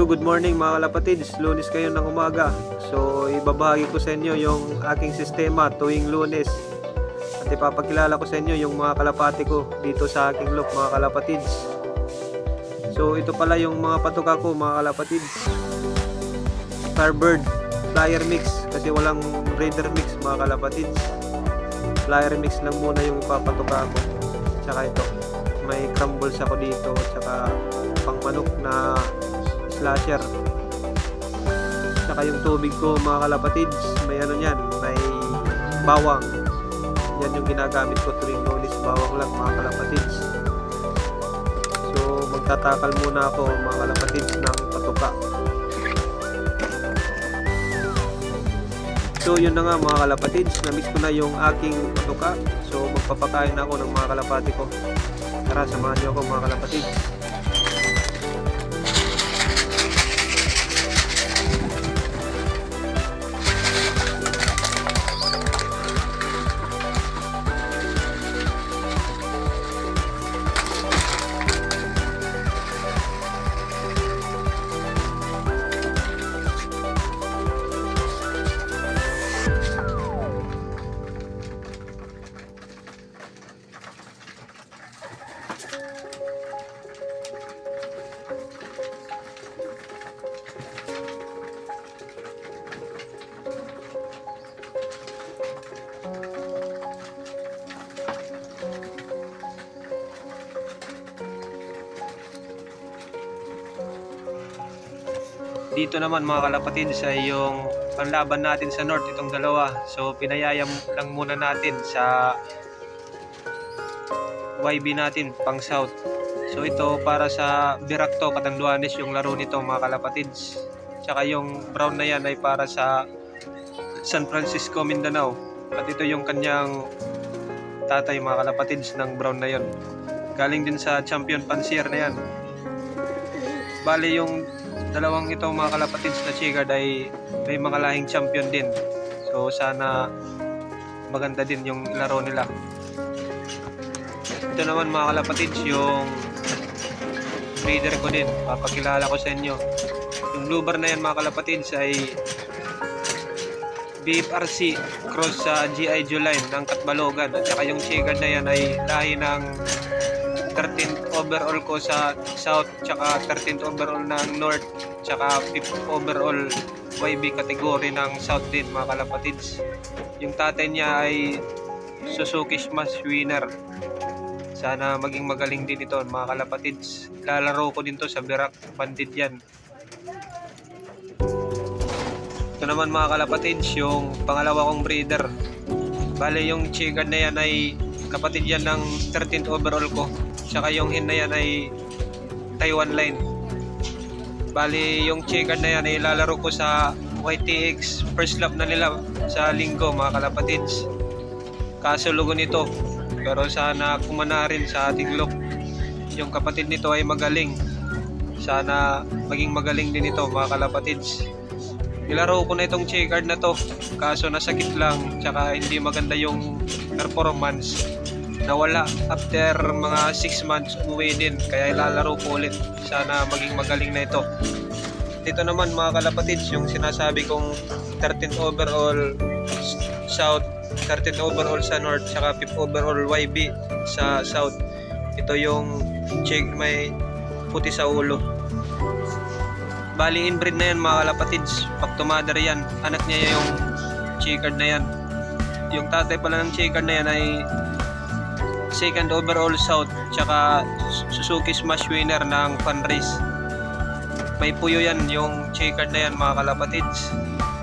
So good morning mga kalapatids, Lunes kayo ng umaga. So ibabahagi ko sa inyo yung aking sistema tuwing Lunes. At ipapakilala ko sa inyo yung mga kalapati ko dito sa aking loop mga kalapatids. So ito pala yung mga patuka ko mga kalapatids. Starbird Flyer Mix kasi walang Raider Mix mga kalapatids. Flyer Mix lang muna yung ipapatuka ko. Tsaka ito, may crumbles ako dito. Tsaka pang manok na slasher. Saka yung tubig ko mga kalapatids, may ano yan, may bawang. Yan yung ginagamit ko tuwing Lunes, bawang lang mga kalapatids. So magtatakal muna ako mga kalapatids ng patuka. So yun na nga mga kalapatids, na-mix ko na yung aking patuka. So magpapakain na ako ng mga kalapati ko. Tara, samahan niyo ako mga kalapatids. Dito naman mga kalapatids ay yung panlaban natin sa north, itong dalawa. So pinayayam lang muna natin sa YB natin pang south. So ito para sa Birakto, Catanduanes yung laro nito mga kalapatids. Tsaka yung brown na yan ay para sa San Francisco, Mindanao. At ito yung kanyang tatay mga kalapatids ng brown na yon. Galing din sa Champion Pansier na yan. Bali yung dalawang ito mga kalapatids na chigard ay may mga lahing champion din. So sana maganda din yung laro nila. Ito naman mga kalapatids yung breeder ko din. Papakilala ko sa inyo. Yung blue bar na yan mga kalapatids ay BFRC cross sa GI Juline ng Katbalogan. At saka yung chigard na yan ay lahi ng 13th overall ko sa South, tsaka 13th overall ng North, tsaka 5th overall YB category ng South din mga kalapatids. Yung tatay niya ay Suzuki Smash winner. Sana maging magaling din ito mga kalapatids. Lalaro ko din to sa Birak Bandit yan. Ito naman mga kalapatids yung pangalawa kong breeder. Bale yung chigard na yan ay kapatid yan ng 13th overall ko. Tsaka yung hen na yan ay Taiwan line. Bali yung chigard na yan ay lalaro ko sa YTX first lap na nila sa linggo mga kalapatids. Kaso lugo nito, pero sana kumana rin sa ating loop. Yung kapatid nito ay magaling. Sana maging magaling din ito mga kalapatids. Nilaro ko na itong chigard na to, kaso nasakit lang, tsaka hindi maganda yung performance. Nawala after mga 6 months, umuwi din, kaya ilalaro ko ulit. Sana maging magaling na ito. Dito naman mga kalapatids yung sinasabi kong 13th overall South, 13th overall sa North, saka 5th overall YB sa South. Ito yung chig may puti sa ulo. Bali inbreed na yan mga kalapatids, back to mother yan. Anak niya yung chigard na yan. Yung tatay pala ng chigard na yan ay 2nd overall South, tsaka Suzuki Smash winner ng fan race. May puyo yan yung chigard na yan mga kalapatids.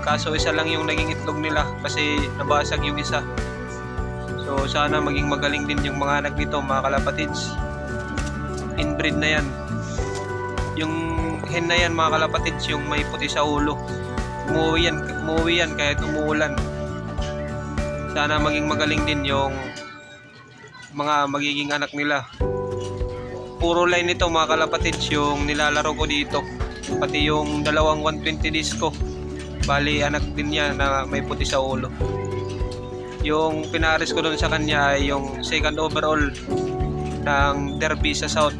Kaso isa lang yung naging itlog nila kasi nabasag yung isa. So sana maging magaling din yung mga anak nito mga kalapatids. Inbreed na yan. Yung hen na yan mga kalapatids yung may puti sa ulo. Umuwi yan kahit umuulan. Sana maging magaling din yung mga magiging anak nila. Puro line nito mga kalapatids yung nilalaro ko dito. Pati yung dalawang 120 disco. Bali anak din niya na may puti sa ulo. Yung pinares ko doon sa kanya ay yung 2nd overall ng Derby sa South.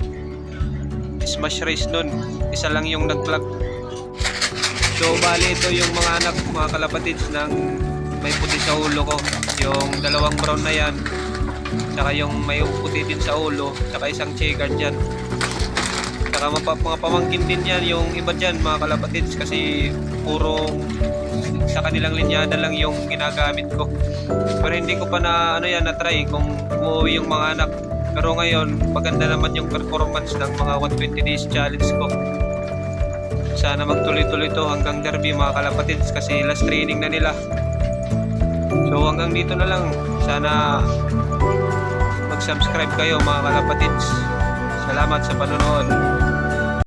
Smash race doon. Isa lang yung nag-clock. So bali ito yung mga anak mga kalapatids ng may puti sa ulo ko. Yung dalawang brown na yan, saka yung may puti din sa ulo, saka isang checkered dyan. Saka mga pamangkin din yan yung iba dyan mga kalapatids, kasi puro sa kanilang linyada lang yung ginagamit ko. Pero hindi ko pa na na try kung umuwi yung mga anak. Pero ngayon maganda naman yung performance ng mga 120 days challenge ko. Sana magtuloy-tuloy to hanggang derby mga kalapatids, kasi last training na nila. So hanggang dito na lang. Sana mag-subscribe kayo mga kalapatids. Salamat sa panonood.